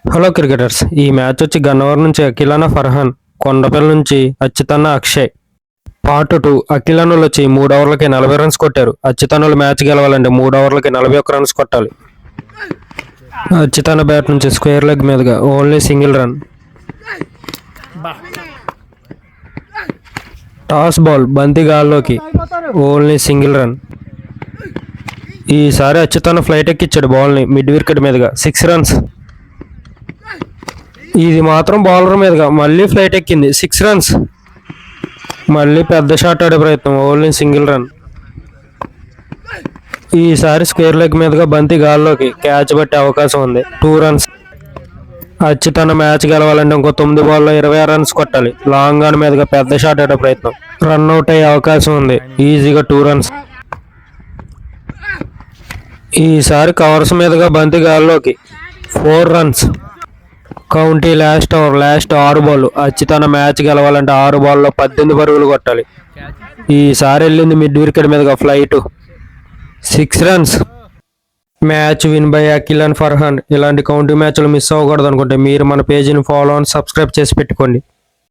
Hello cricketers, ఈ match వచ్చి గన్నవరం నుంచి అఖిలానా ఫర్హాన్, కొండపల్లి నుంచి అచ్యుతన్న అక్షయ్. పార్ట్ 2. అఖిలానులు వచ్చి 3 ఓవర్లకి 40 రన్స్ కొట్టారు. అచ్యుతనులు మ్యాచ్ గెలవాలంటే 3 ఓవర్లకి 41 రన్స్ కొట్టాలి. అచ్యుతన్న బ్యాట్ నుంచి స్క్వేర్ లెగ్ మీదుగా only single run. Toss ball బంతి గాల్లోకి ఓన్లీ సింగిల్ రన్. ఈసారి అచ్యుతన్న ఫ్లైట్ ఎక్కిచ్చాడు బాల్ని మిడ్ వికెట్ మీదుగా 6 రన్స్. ఇది మాత్రం బౌలర్ మీదుగా మళ్ళీ ఫ్లైట్ ఎక్కింది 6 రన్స్. మళ్ళీ పెద్ద షాట్ ఆడే ప్రయత్నం ఓన్లీ సింగిల్ రన్. ఈసారి స్క్వేర్ లెగ్ మీదుగా బంతి గాల్లోకి క్యాచ్ పట్టే అవకాశం ఉంది 2 రన్స్. అచ్యుతన్న మ్యాచ్ గెలవాలంటే ఇంకో 9 బాల్లో 26 రన్స్ కొట్టాలి. లాంగ్ ఆన్ మీదుగా పెద్ద షాట్ ఆడే ప్రయత్నం, రన్అట్ అయ్యే అవకాశం ఉంది ఈజీగా 2 రన్స్. ఈసారి కవర్స్ మీదుగా బంతి గాల్లోకి 4 runs. County last over, last 6 ball. అచ్యుతన్న మ్యాచ్ గెలవాలంటే 6 బాల్లో 18 పరుగులు కొట్టాలి. ఈసారి వెళ్ళింది మిడ్ వికెట్ మీదుగా flight 6 runs. Match win by Akhilan Farhan. ఇలాంటి కౌంటీ మ్యాచ్లు మిస్ అవ్వకూడదు అనుకుంటే మీరు మన పేజీని ఫాలో అండ్ సబ్స్క్రైబ్ చేసి పెట్టుకోండి.